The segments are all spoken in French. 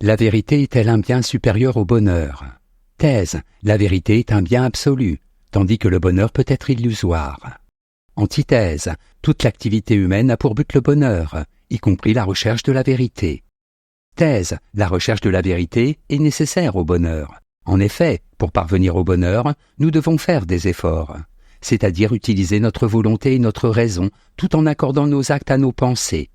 La vérité est-elle un bien supérieur au bonheur? Thèse. La vérité est un bien absolu, tandis que le bonheur peut être illusoire. Antithèse. Toute l'activité humaine a pour but le bonheur, y compris la recherche de la vérité. Thèse. La recherche de la vérité est nécessaire au bonheur. En effet, pour parvenir au bonheur, nous devons faire des efforts, c'est-à-dire utiliser notre volonté et notre raison, tout en accordant nos actes à nos pensées.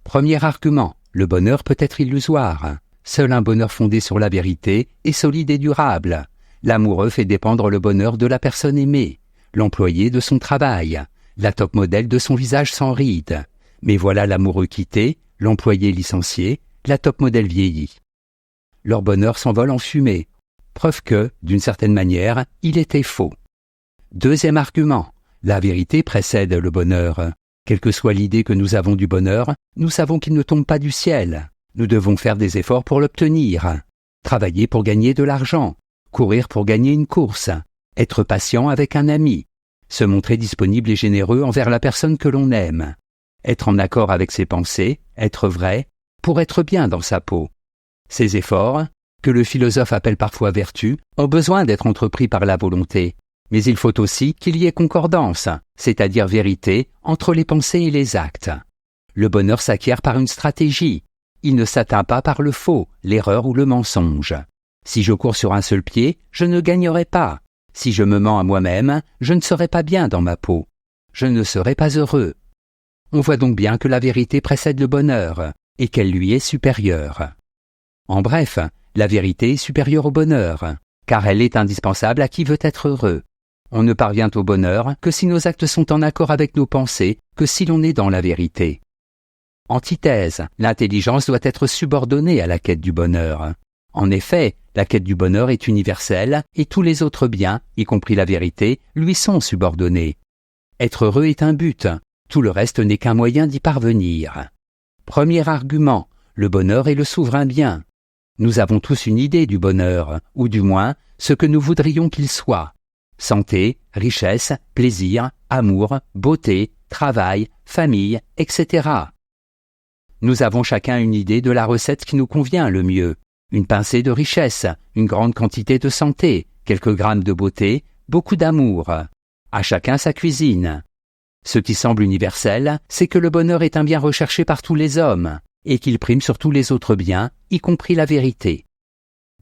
Premier argument. Le bonheur peut être illusoire. Seul un bonheur fondé sur la vérité est solide et durable. L'amoureux fait dépendre le bonheur de la personne aimée, l'employé de son travail, la top modèle de son visage sans rides. Mais voilà l'amoureux quitté, l'employé licencié, la top modèle vieillie. Leur bonheur s'envole en fumée. Preuve que, d'une certaine manière, il était faux. Deuxième argument. La vérité précède le bonheur. Quelle que soit l'idée que nous avons du bonheur, nous savons qu'il ne tombe pas du ciel. Nous devons faire des efforts pour l'obtenir. Travailler pour gagner de l'argent. Courir pour gagner une course. Être patient avec un ami. Se montrer disponible et généreux envers la personne que l'on aime. Être en accord avec ses pensées, être vrai, pour être bien dans sa peau. Ces efforts, que le philosophe appelle parfois vertu, ont besoin d'être entrepris par la volonté. Mais il faut aussi qu'il y ait concordance, c'est-à-dire vérité, entre les pensées et les actes. Le bonheur s'acquiert par une stratégie. Il ne s'atteint pas par le faux, l'erreur ou le mensonge. Si je cours sur un seul pied, je ne gagnerai pas. Si je me mens à moi-même, je ne serai pas bien dans ma peau. Je ne serai pas heureux. On voit donc bien que la vérité précède le bonheur, et qu'elle lui est supérieure. En bref, la vérité est supérieure au bonheur, car elle est indispensable à qui veut être heureux. On ne parvient au bonheur que si nos actes sont en accord avec nos pensées, que si l'on est dans la vérité. Antithèse. L'intelligence doit être subordonnée à la quête du bonheur. En effet, la quête du bonheur est universelle et tous les autres biens, y compris la vérité, lui sont subordonnés. Être heureux est un but, tout le reste n'est qu'un moyen d'y parvenir. Premier argument. Le bonheur est le souverain bien. Nous avons tous une idée du bonheur, ou du moins, ce que nous voudrions qu'il soit. Santé, richesse, plaisir, amour, beauté, travail, famille, etc. Nous avons chacun une idée de la recette qui nous convient le mieux. Une pincée de richesse, une grande quantité de santé, quelques grammes de beauté, beaucoup d'amour. À chacun sa cuisine. Ce qui semble universel, c'est que le bonheur est un bien recherché par tous les hommes, et qu'il prime sur tous les autres biens, y compris la vérité.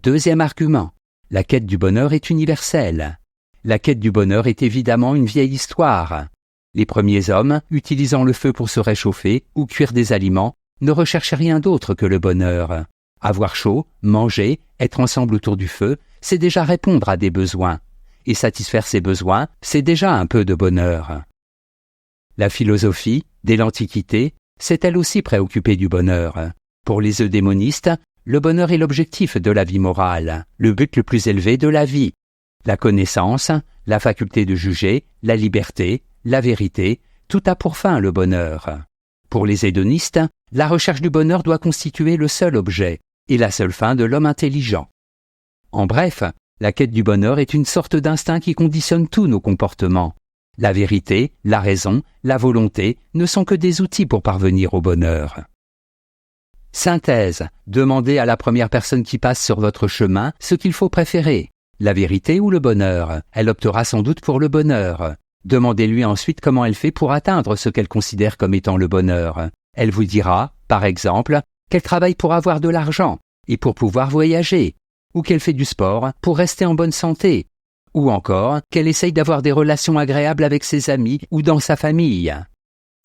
Deuxième argument. La quête du bonheur est universelle. La quête du bonheur est évidemment une vieille histoire. Les premiers hommes, utilisant le feu pour se réchauffer ou cuire des aliments, ne recherchaient rien d'autre que le bonheur. Avoir chaud, manger, être ensemble autour du feu, c'est déjà répondre à des besoins. Et satisfaire ces besoins, c'est déjà un peu de bonheur. La philosophie, dès l'Antiquité, s'est elle aussi préoccupée du bonheur. Pour les eudémonistes, le bonheur est l'objectif de la vie morale, le but le plus élevé de la vie. La connaissance, la faculté de juger, la liberté, la vérité, tout a pour fin le bonheur. Pour les hédonistes, la recherche du bonheur doit constituer le seul objet et la seule fin de l'homme intelligent. En bref, la quête du bonheur est une sorte d'instinct qui conditionne tous nos comportements. La vérité, la raison, la volonté ne sont que des outils pour parvenir au bonheur. Synthèse. Demandez à la première personne qui passe sur votre chemin ce qu'il faut préférer. La vérité ou le bonheur? Elle optera sans doute pour le bonheur. Demandez-lui ensuite comment elle fait pour atteindre ce qu'elle considère comme étant le bonheur. Elle vous dira, par exemple, qu'elle travaille pour avoir de l'argent et pour pouvoir voyager, ou qu'elle fait du sport pour rester en bonne santé, ou encore qu'elle essaye d'avoir des relations agréables avec ses amis ou dans sa famille.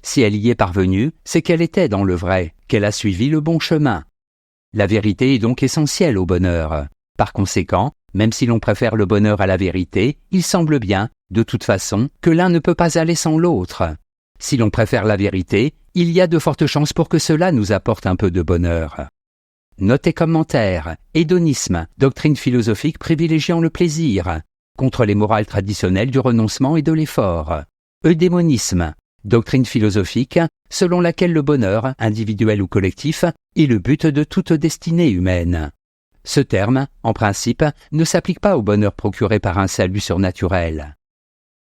Si elle y est parvenue, c'est qu'elle était dans le vrai, qu'elle a suivi le bon chemin. La vérité est donc essentielle au bonheur. Par conséquent, même si l'on préfère le bonheur à la vérité, il semble bien, de toute façon, que l'un ne peut pas aller sans l'autre. Si l'on préfère la vérité, il y a de fortes chances pour que cela nous apporte un peu de bonheur. Note et commentaire. Hédonisme, doctrine philosophique privilégiant le plaisir, contre les morales traditionnelles du renoncement et de l'effort. Eudémonisme, doctrine philosophique selon laquelle le bonheur, individuel ou collectif, est le but de toute destinée humaine. Ce terme, en principe, ne s'applique pas au bonheur procuré par un salut surnaturel.